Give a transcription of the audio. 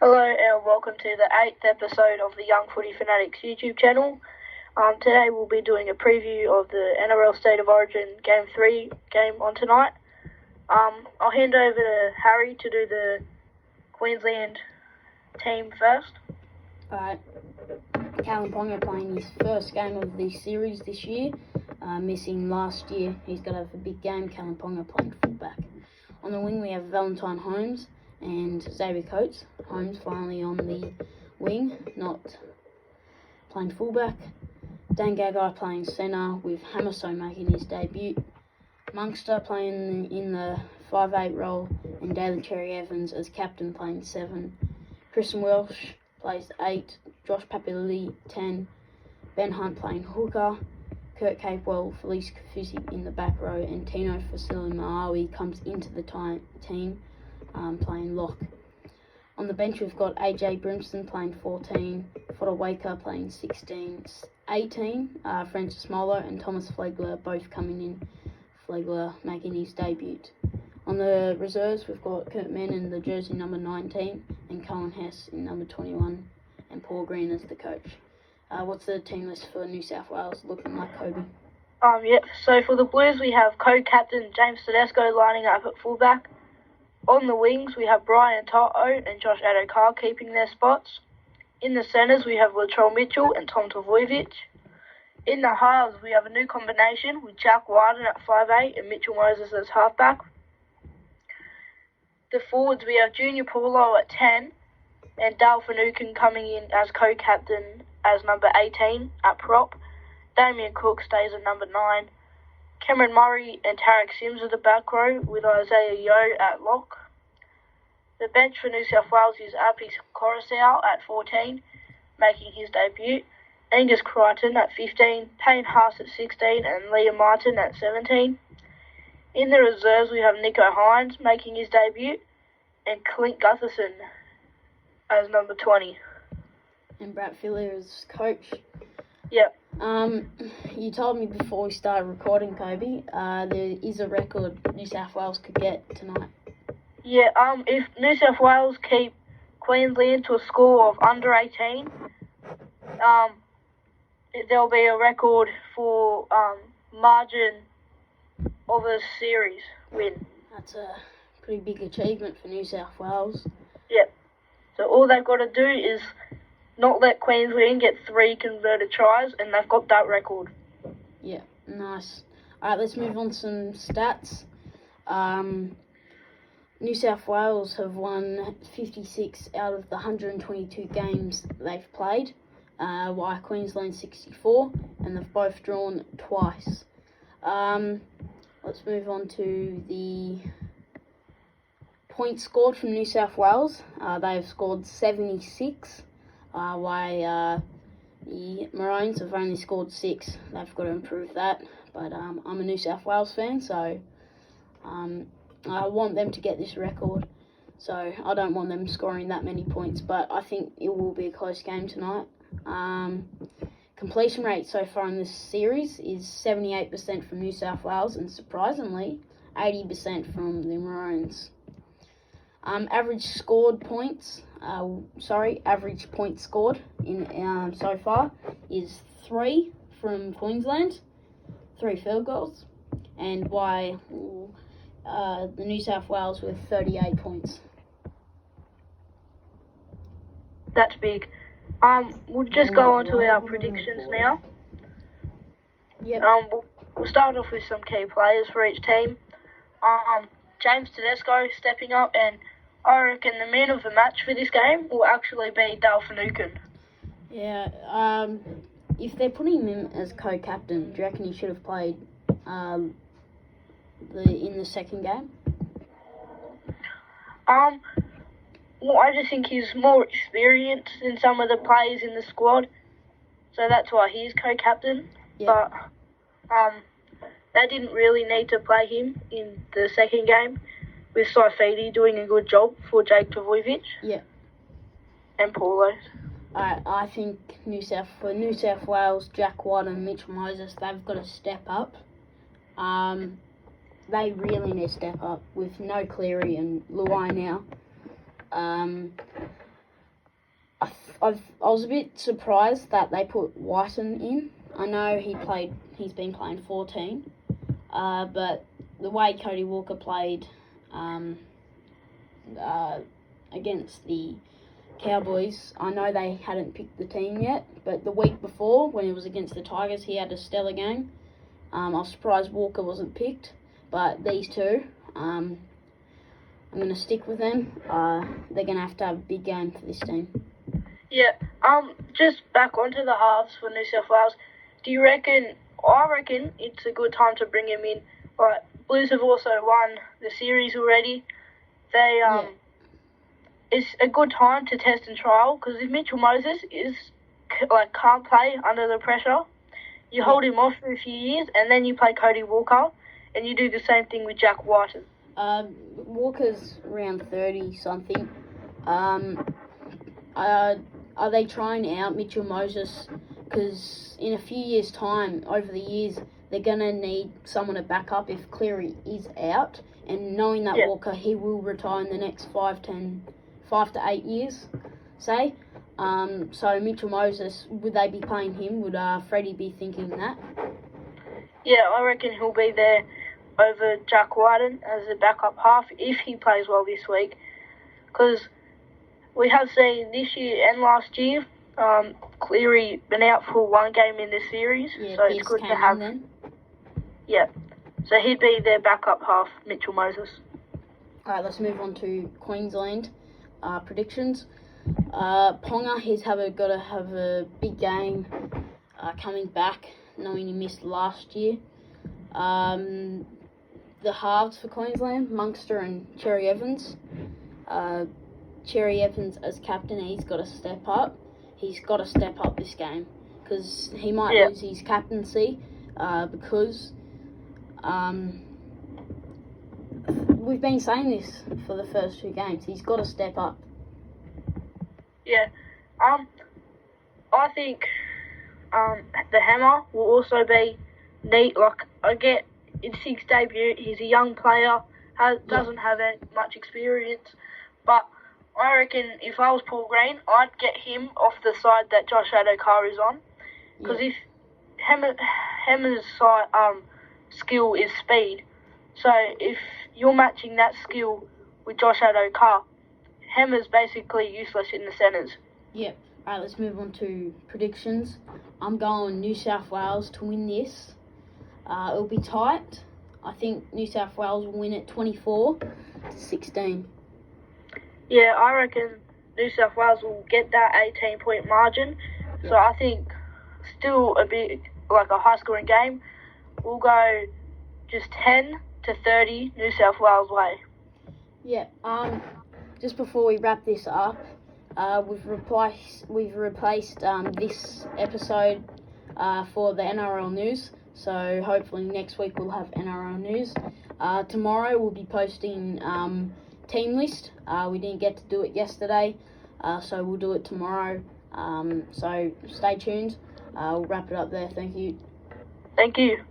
Hello and welcome to the 8th episode of the Young Footy Fanatics YouTube channel. Today we'll be doing a preview of the NRL State of Origin Game 3 game on tonight. I'll hand over to Harry to do the Queensland team first. Alright, Kalyn Ponga playing his first game of the series this year, missing last year. He's got to have a big game. Kalyn Ponga playing fullback. On the wing we have Valentine Holmes and Xavier Coates. Holmes finally on the wing, not playing fullback. Dan Gagai playing centre with Hamiso making his debut. Munster playing in the 5'8" role and Daly Cherry-Evans as captain playing 7. Kristen Welsh plays 8, Josh Papali'i 10, Ben Hunt playing hooker, Kurt Capewell, Felice Kafusi in the back row, and Tino Fasilimaawi comes into the team playing lock. On the bench we've got AJ Brimson playing 14, Fodawaker playing 16, 18, Francis Molo and Thomas Flegler both coming in, Flegler making his debut. On the reserves we've got Kurt Mann in the jersey number 19 and Cohen Hess in number 21 and Paul Green as the coach. What's the team list for New South Wales looking like, Kobe? So for the Blues we have co-captain James Tedesco lining up at fullback. On the wings we have Brian To'o and Josh Addo-Carr keeping their spots. In the centres we have Latrell Mitchell and Tom Trbojevic. In the halves we have a new combination with Jack Wyden at 5'8" and Mitchell Moses as halfback. The forwards we have Junior Paulo at 10 and Dale Finucane coming in as co-captain as number 18 at prop. Damien Cook stays at number 9. Cameron Murray and Tarek Sims at the back row with Isaiah Yeo at lock. The bench for New South Wales is Api Coruscant at 14, making his debut. Angus Crichton at 15, Payne Haas at 16 and Liam Martin at 17. In the reserves we have Nicho Hynes making his debut and Clint Gutherson as number 20. And Brad Fielder as coach. Yep. You told me before we started recording, Kobe, there is a record New South Wales could get tonight. Yeah, if New South Wales keep Queensland to a score of under 18, there'll be a record for margin of a series win. That's a pretty big achievement for New South Wales. Yep. So all they've got to do is not let Queensland get 3 converted tries, and they've got that record. Yeah, nice. Alright, let's move on to some stats. New South Wales have won 56 out of the 122 games they've played, while Queensland 64, and they've both drawn twice. Let's move on to the points scored from New South Wales. They have scored 76. While the Maroons have only scored 6. They've got to improve that. But I'm a New South Wales fan, so I want them to get this record. So I don't want them scoring that many points, but I think it will be a close game tonight. Completion rate so far in this series is 78% from New South Wales and surprisingly 80% from the Maroons. Average points scored in so far is 3 from Queensland, 3 field goals, and by the New South Wales with 38 points. That's big. We'll just go on to our predictions now. Yep. We'll start off with some key players for each team. James Tedesco stepping up, and I reckon the man of the match for this game will actually be Dale Finucane. Yeah, if they're putting him as co-captain, do you reckon he should have played in the second game? Well, I just think he's more experienced than some of the players in the squad, so that's why he's co-captain. Yeah. But they didn't really need to play him in the second game, with Saifidi doing a good job for Jake Trbojevic. Yeah. And Paulo. I think New South Wales, Jack Wyden and Mitchell Moses, they've got to step up. They really need to step up with no Cleary and Luai now. I was a bit surprised that they put Whiten in. I know he's been playing 14, but the way Cody Walker played against the Cowboys, I know they hadn't picked the team yet, but the week before, when it was against the Tigers, he had a stellar game. I was surprised Walker wasn't picked, but these two, I'm going to stick with them. They're going to have a big game for this team. Yeah, just back onto the halves for New South Wales. Do you reckon? I reckon it's a good time to bring him in. Right, Blues have also won the series already. It's a good time to test and trial, because if Mitchell Moses can't play under the pressure, you hold him off for a few years, and then you play Cody Walker, and you do the same thing with Jack Whiten. Walker's around 30 something. Are they trying out Mitchell Moses? Because in a few years' time, over the years, they're going to need someone to back up if Cleary is out. And knowing that Walker, he will retire in the next 5 to 8 years, say. So Mitchell Moses, would they be playing him? Would Freddie be thinking that? Yeah, I reckon he'll be there over Jack Whiten as a backup half if he plays well this week. Because we have seen this year and last year, Cleary been out for one game in this series, so it's good to have. Yeah, so he'd be their backup half, Mitchell Moses. Alright, let's move on to Queensland predictions. Ponga, he's got to have a big game coming back, knowing he missed last year. The halves for Queensland, Munster and Cherry Evans. Cherry Evans as captain, he's got to step up. He's got to step up this game, because he might lose his captaincy because we've been saying this for the first 2 games. He's got to step up. Yeah. I think the Hammer will also be neat. It's his debut. He's a young player, doesn't have much experience, but I reckon if I was Paul Green, I'd get him off the side that Josh Adokar is on. Because if Hammer's skill is speed, so if you're matching that skill with Josh Adokar, Hammer's basically useless in the centres. Yep. Alright, let's move on to predictions. I'm going New South Wales to win this. It'll be tight. I think New South Wales will win it 24-16. Yeah, I reckon New South Wales will get that 18-point margin. So I think still a bit like a high-scoring game. We'll go just 10-30 New South Wales way. Yeah. Just before we wrap this up, we've replaced this episode for the NRL news. So hopefully next week we'll have NRL news. Tomorrow we'll be posting team list. We didn't get to do it yesterday, so we'll do it tomorrow. So stay tuned. We'll wrap it up there. Thank you. Thank you.